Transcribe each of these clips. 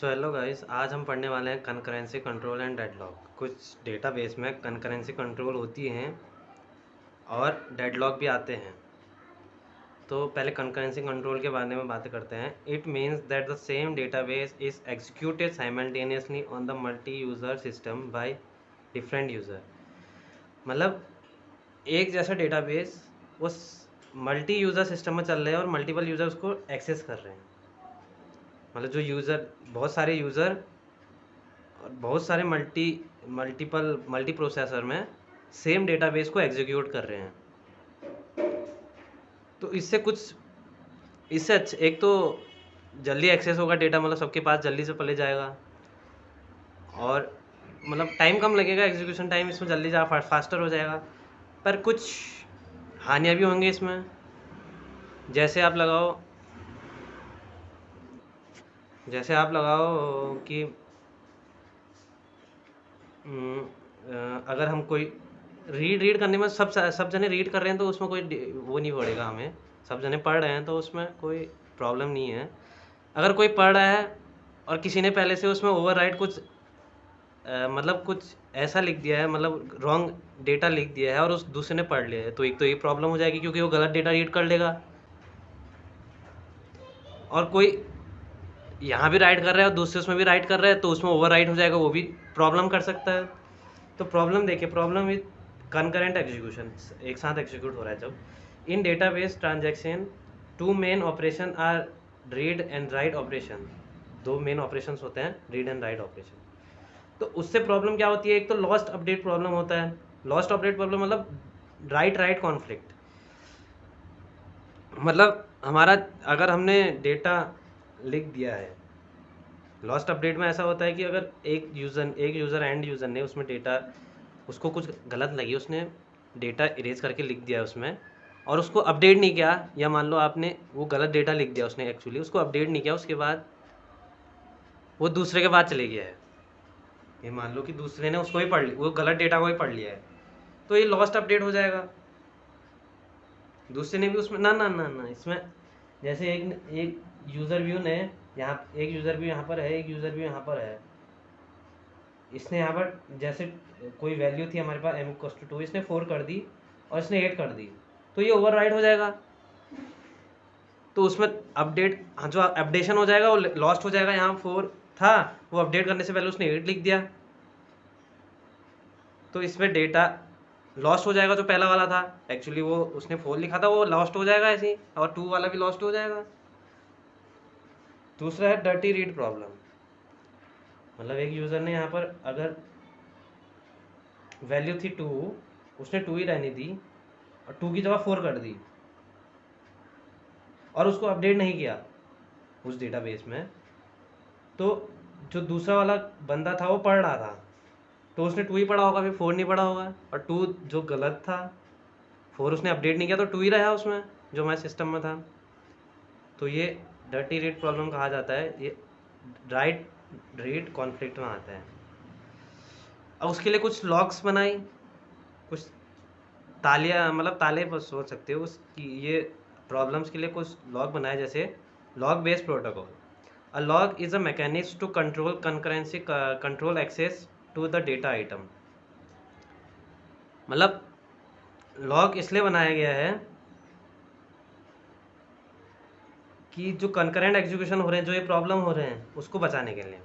So hello guys, आज हम पढ़ने वाले हैं कंकरेंसी कंट्रोल एंड डेडलॉक। कुछ डेटाबेस में कंकरेंसी कंट्रोल होती हैं और डेडलॉक भी आते हैं। तो पहले कंकरेंसी कंट्रोल के बारे में बात करते हैं। It means that the same database is executed simultaneously on the multi user system by different user. मतलब एक जैसा डेटाबेस उस मल्टी यूज़र सिस्टम में चल रहे हैं और मल्टीपल यूज़र उसको एक्सेस कर रहे हैं। मतलब जो यूज़र, बहुत सारे यूज़र और बहुत सारे मल्टी प्रोसेसर में सेम डेटाबेस को एग्जीक्यूट कर रहे हैं। तो इससे एक तो जल्दी एक्सेस होगा डेटा, मतलब सबके पास जल्दी से पले जाएगा और मतलब टाइम कम लगेगा, एग्जीक्यूशन टाइम इसमें जल्दी जा फास्टर हो जाएगा। पर कुछ हानियाँ भी होंगी इसमें। जैसे आप लगाओ कि अगर हम कोई रीड करने में सब जने रीड कर रहे हैं तो उसमें कोई वो नहीं पड़ेगा हमें। सब जने पढ़ रहे हैं तो उसमें कोई प्रॉब्लम नहीं है। अगर कोई पढ़ रहा है और किसी ने पहले से उसमें ओवरराइट मतलब कुछ ऐसा लिख दिया है, मतलब रॉन्ग डेटा लिख दिया है और उस दूसरे ने पढ़ लिया है, तो एक तो ये प्रॉब्लम हो जाएगी क्योंकि वो गलत डेटा रीड कर लेगा। और कोई यहाँ भी राइट कर रहा है और दूसरे उसमें भी राइट कर रहा है, तो उसमें ओवरराइट हो जाएगा, वो भी प्रॉब्लम कर सकता है। तो प्रॉब्लम देखिए, प्रॉब्लम विद कंकरेंट एग्जीक्यूशन, एक साथ एग्जीक्यूट हो रहा है जब in database transaction two main operation are read and write operation. दो मेन ऑपरेशन होते हैं, रीड एंड राइट ऑपरेशन। तो उससे प्रॉब्लम क्या होती है, एक तो लॉस्ट अपडेट प्रॉब्लम होता है। लॉस्ट अपडेट प्रॉब्लम मतलब राइट राइट कॉन्फ्लिक्ट। मतलब हमारा, अगर हमने डेटा लिख दिया है, लॉस्ट अपडेट में ऐसा होता है कि अगर एक यूज़र एंड यूज़र ने उसमें डेटा, उसको कुछ गलत लगी, उसने डेटा इरेज करके लिख दिया उसमें और उसको अपडेट नहीं किया, या मान लो आपने वो गलत डेटा लिख दिया, उसने एक्चुअली उसको अपडेट नहीं किया, उसके बाद वो दूसरे के बाद चले गया है। ये मान लो कि दूसरे ने उसको ही पढ़ लिया, वो गलत डेटा को ही पढ़ लिया है, तो ये लॉस्ट अपडेट हो जाएगा। दूसरे ने भी उसमें ना ना ना ना इसमें जैसे एक यूज़र व्यू ने यहाँ, एक यूज़र व्यू यहाँ पर है, एक यूज़र व्यू यहाँ पर है। इसने यहाँ पर जैसे कोई वैल्यू थी हमारे पास m=2, इसने 4 कर दी और इसने 8 कर दी, तो ये ओवरराइट हो जाएगा। तो उसमें अपडेट, हाँ, जो अपडेशन हो जाएगा वो लॉस्ट हो जाएगा। यहाँ 4 था, वो अपडेट करने से पहले उसने 8 लिख दिया, तो इसमें डेटा लॉस्ट हो जाएगा। जो पहला वाला था, एक्चुअली वो उसने 4 लिखा था, वो लॉस्ट हो जाएगा ऐसे ही, और 2 वाला भी लॉस्ट हो जाएगा। दूसरा है डर्टी रीड प्रॉब्लम। मतलब एक यूज़र ने यहाँ पर अगर वैल्यू थी 2, उसने 2 ही रहने दी और 2 की जगह 4 कर दी और उसको अपडेट नहीं किया उस डेटाबेस में, तो जो दूसरा वाला बंदा था वो पढ़ रहा था, तो उसने 2 ही पढ़ा होगा, फिर 4 नहीं पढ़ा होगा। और 2 जो गलत था, 4 उसने अपडेट नहीं किया, तो 2 ही रहा उसमें जो हमारे सिस्टम में था। तो ये डर्टी रीड प्रॉब्लम कहा जाता है, ये राइट रीड कॉन्फ्लिक्ट में आता है। अब उसके लिए कुछ लॉक्स बनाई, कुछ तालियां, मतलब ताले पर सोच सकते हो उसकी, ये प्रॉब्लम्स के लिए कुछ लॉग बनाए, जैसे lock based protocol. A lock is a mechanism to control concurrency, control access to the data item. मतलब लॉग इसलिए बनाया गया है कि जो कंकरेंट एग्जीक्यूशन हो रहे हैं, जो ये प्रॉब्लम हो रहे हैं, उसको बचाने के लिए।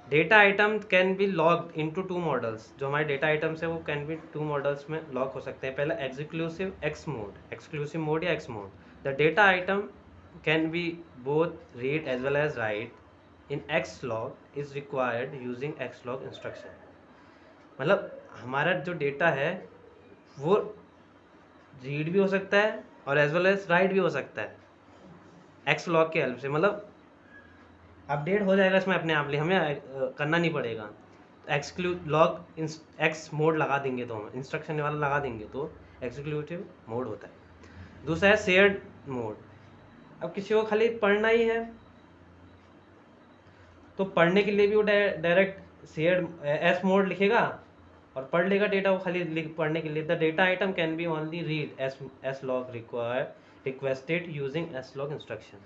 Data item can be locked into 2 models. जो हमारे डेटा आइटम्स है वो कैन बी 2 मॉडल्स में लॉक हो सकते हैं। पहला एक्सक्लूसिव मोड या X mode. The data item can be both read as well as write in X lock is required using X lock instruction. मतलब हमारा जो डेटा है वो रीड भी हो सकता है और एज वेल एज राइट भी हो सकता है एक्स लॉग की हेल्प से। मतलब अपडेट हो जाएगा इसमें अपने आप, लिए हमें करना नहीं पड़ेगा। लॉग एक्स मोड लगा देंगे, तो हम इंस्ट्रक्शन वाला लगा देंगे तो एग्जीक्यूटिव मोड होता है। दूसरा है शेयर्ड मोड। अब किसी को खाली पढ़ना ही है तो पढ़ने के लिए भी वो डायरेक्ट शेयर्ड एस मोड लिखेगा और पढ़ लेगा डेटा वो खाली पढ़ने के लिए। The data item can B only read S log requested using S log instruction.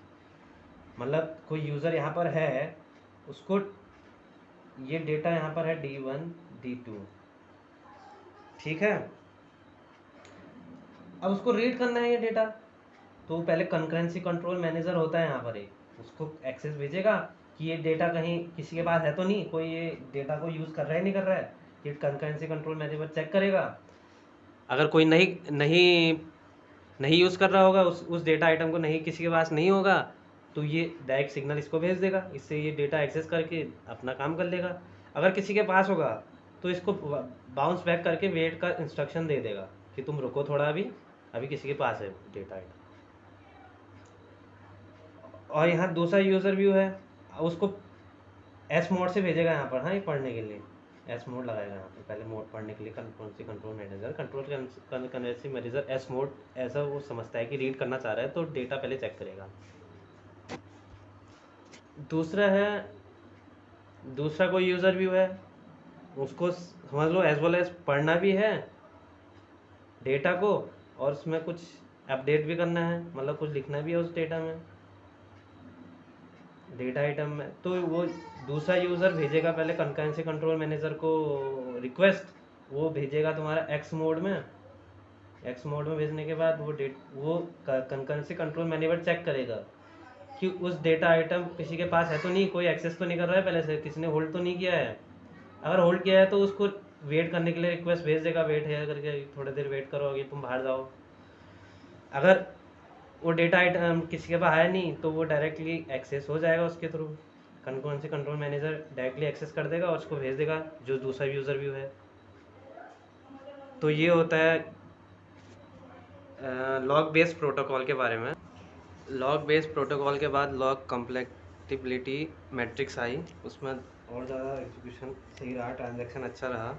मतलब कोई यूज़र यहाँ पर है, उसको ये डेटा यहाँ पर है D1 D2, ठीक है। अब उसको रीड करना है ये डेटा, तो पहले कंकरेंसी कंट्रोल मैनेजर होता है यहाँ पर एक, उसको एक्सेस भेजेगा कि ये डेटा कहीं किसी के पास है तो नहीं, कोई ये डेटा को यूज़ कर रहा है नहीं कर रहा है, ये कंकरेंसी कंट्रोल मैनेजर चेक करेगा। अगर कोई नहीं नहीं नहीं यूज़ कर रहा होगा, उस डेटा आइटम को नहीं किसी के पास नहीं होगा, तो ये डायरेक्ट सिग्नल इसको भेज देगा, इससे ये डेटा एक्सेस करके अपना काम कर लेगा। अगर किसी के पास होगा तो इसको बाउंस बैक करके वेट का इंस्ट्रक्शन दे देगा कि तुम रुको थोड़ा, अभी किसी के पास है डेटा आइटम। और यहाँ दूसरा यूज़र व्यू है, उसको एस मोड से भेजेगा यहाँ पर, हाँ ये पढ़ने के लिए एस मोड लगाएगा यहाँ पर, पहले मोड पढ़ने के लिए control manager concurrency manager S mode, ऐसा वो समझता है कि रीड करना चाह रहा है तो डेटा पहले चेक करेगा। दूसरा कोई यूज़र व्यू है, उसको समझ लो एज वेल एज पढ़ना भी है डेटा को, और उसमें कुछ अपडेट भी करना है, मतलब कुछ लिखना भी है उस डेटा में, डेटा आइटम में। तो वो दूसरा यूज़र भेजेगा पहले कंकरेंसी कंट्रोल मैनेजर को रिक्वेस्ट, वो भेजेगा तुम्हारा एक्स मोड में, एक्स मोड में भेजने के बाद वो कंकरेंसी कंट्रोल मैनेजर चेक करेगा कि उस डेटा आइटम किसी के पास है तो नहीं, कोई एक्सेस तो नहीं कर रहा है पहले से, किसी ने होल्ड तो नहीं किया है। अगर होल्ड किया है तो उसको वेट करने के लिए रिक्वेस्ट भेज देगा, वेट है करके थोड़ी देर वेट करो, अभी तुम बाहर जाओ। अगर वो डेटा आइटम किसी के पास है नहीं तो वो डायरेक्टली एक्सेस हो जाएगा उसके through, concurrency control manager directly access कर देगा और उसको भेज देगा जो दूसरा यूज़र व्यू है। तो ये होता है लॉग बेस्ड प्रोटोकॉल के बारे में। लॉग बेस्ड प्रोटोकॉल के बाद लॉग कंप्लेक्टिबिलिटी मैट्रिक्स आई, उसमें और ज़्यादा एग्जीक्यूशन सही रहा, ट्रांजैक्शन अच्छा रहा।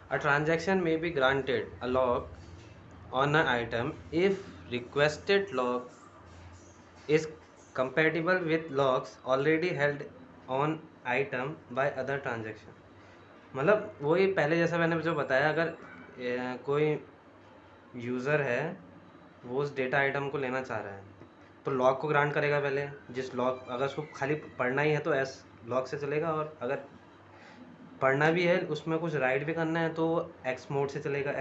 अ ट्रांजैक्शन में be granted a log on an item if requested log is compatible with logs already held on item by other transaction। मतलब वही पहले जैसा मैंने जो बताया, अगर कोई यूज़र है वो उस डेटा आइटम को लेना चाह रहा है तो लॉग को ग्रांट करेगा पहले, जिस लॉग अगर उसको खाली पढ़ना ही है तो एस लॉग से चलेगा, और अगर पढ़ना भी है उसमें कुछ राइट भी करना है तो एक्स मोड से चलेगा,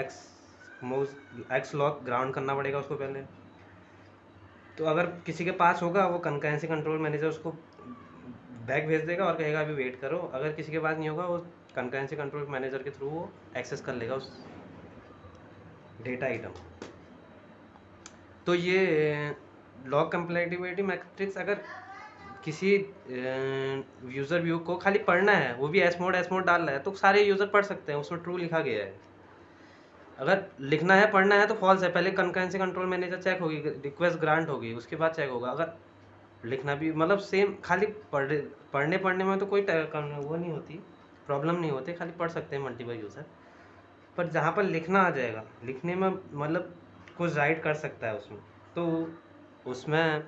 एक्स लॉग ग्राउंड करना पड़ेगा उसको पहले। तो अगर किसी के पास होगा वो कंकरेंसी कंट्रोल मैनेजर उसको बैक भेज देगा और कहेगा अभी वेट करो। अगर किसी के पास नहीं होगा वो कंकरेंसी कंट्रोल मैनेजर के थ्रू वो एक्सेस कर लेगा उस डेटा आइटम। तो ये लॉग कंपैटिबिलिटी मैट्रिक्स, अगर किसी यूज़र व्यू को खाली पढ़ना है, वो भी एस मोड डाल रहा है तो सारे यूज़र पढ़ सकते हैं, उसमें ट्रू लिखा गया है। अगर लिखना है पढ़ना है तो फॉल्स है, पहले कंकरेंसी कंट्रोल मैनेजर चेक होगी, रिक्वेस्ट ग्रांट होगी, उसके बाद चेक होगा। अगर लिखना भी मतलब सेम, खाली पढ़ने में तो कोई वो नहीं होती, प्रॉब्लम नहीं होती, खाली पढ़ सकते हैं मल्टीपल यूज़र। पर जहाँ पर लिखना आ जाएगा, लिखने में मतलब कुछ राइट कर सकता है उसमें, तो उसमें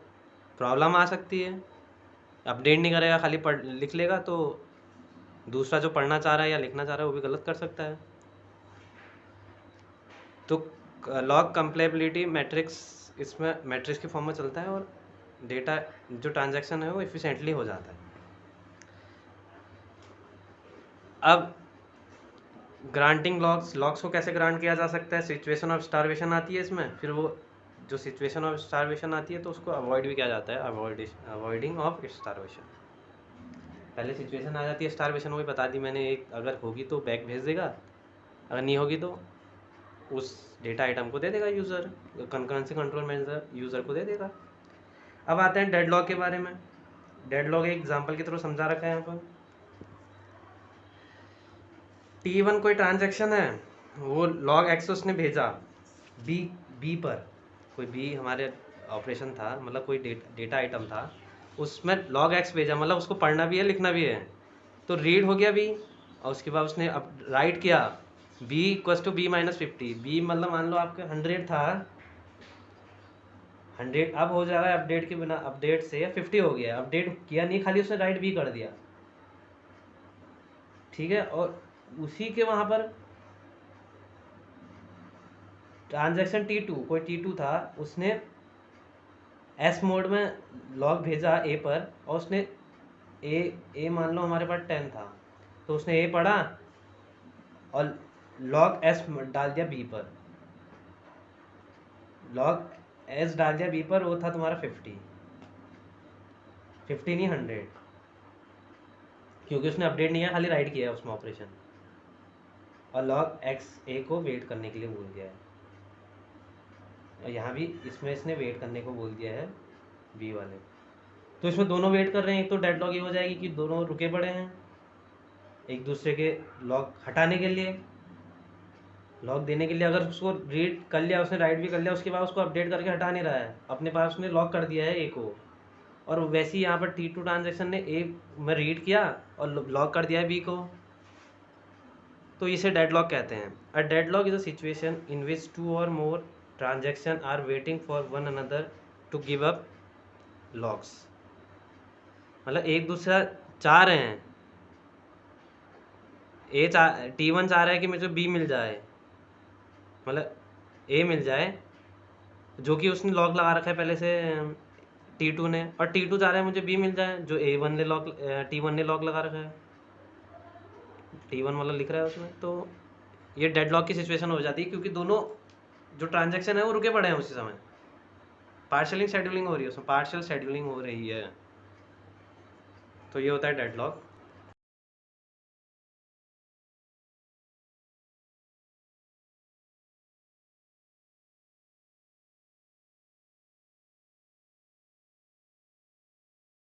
प्रॉब्लम आ सकती है। अपडेट नहीं करेगा, खाली लिख लेगा तो दूसरा जो पढ़ना चाह रहा है या लिखना चाह रहा है वो भी गलत कर सकता है। तो लॉग कंपैटिबिलिटी मैट्रिक्स इसमें मैट्रिक्स के फॉर्म में चलता है और डेटा जो ट्रांजैक्शन है वो एफिशिएंटली हो जाता है। अब ग्रांटिंग लॉग्स को कैसे ग्रांट किया जा सकता है, सिचुएशन ऑफ स्टारवेशन आती है इसमें, फिर वो जो सिचुएशन ऑफ स्टारवेशन आती है तो उसको अवॉइड भी किया जाता है, अवॉइडिंग ऑफ स्टारवेशन। पहले सिचुएशन आ जाती है स्टारवेशन, वही बता दी मैंने, एक अगर होगी तो बैक भेज देगा, अगर नहीं होगी तो उस डेटा आइटम को दे देगा user, concurrency control manager user को दे देगा। अब आते हैं डेडलॉक के बारे में। डेडलॉक एक एग्जांपल की तरह समझा रखा है यहाँ पर। T1 कोई ट्रांजैक्शन है, वो लॉग एक्स उसने भेजा बी पर, कोई बी हमारे ऑपरेशन था, मतलब कोई डेटा आइटम था, उसमें लॉग एक्स भेजा, मतलब उसको पढ़ना भी है लिखना भी है, तो रीड हो गया बी, और उसके बाद उसने अब राइट किया B equal to B minus 50। B मतलब मान लो आपका 100 था, 100 अब हो जा रहा है अपडेट के बिना, अपडेट से 50 हो गया, अपडेट किया नहीं, खाली उसने राइट बी कर दिया, ठीक है। और उसी के वहाँ पर ट्रांजैक्शन T2, कोई T2 था, उसने एस मोड में लॉग भेजा ए पर और उसने ए मान लो हमारे पास 10 था, तो उसने ए पढ़ा और log s डाल दिया बी पर, log s डाल दिया बी पर, वो था तुम्हारा 50 नहीं 100, क्योंकि उसने अपडेट नहीं किया, खाली राइट किया है उसमें ऑपरेशन, और log x a को वेट करने के लिए बोल दिया है, और यहाँ भी इसमें इसने वेट करने को बोल दिया है बी वाले। तो इसमें दोनों वेट कर रहे हैं, एक तो डेड लॉक ये हो जाएगी कि दोनों रुके पड़े हैं एक दूसरे के लॉक हटाने के लिए, लॉक देने के लिए। अगर उसको रीड कर लिया उसने, राइट भी कर लिया, उसके बाद उसको अपडेट करके हटा नहीं रहा है, अपने पास उसने लॉक कर दिया है ए को, और वैसे ही यहाँ पर T2 ट्रांजेक्शन ने ए में रीड किया और लॉक कर दिया है बी को, तो इसे डेडलॉक कहते हैं। A deadlock is a situation in which 2 और more transaction are waiting for one another to give up locks. मतलब एक दूसरा चाह रहे हैं, T1 चाह रहा है कि मुझे बी मिल जाए, मतलब ए मिल जाए, जो कि उसने लॉक लगा रखा है पहले से T2 ने, और T2 चाह रहा है मुझे बी मिल जाए जो T1 ने लॉक लगा रखा है, T1 मतलब लिख रहा है उसमें। तो ये डेडलॉक की सिचुएशन हो जाती है, क्योंकि दोनों जो ट्रांजेक्शन है वो रुके पड़े हैं उसी समय, पार्शियल शेड्यूलिंग हो रही है उसमें, पार्शियल शेड्यूलिंग हो रही है, तो ये होता है डेडलॉक।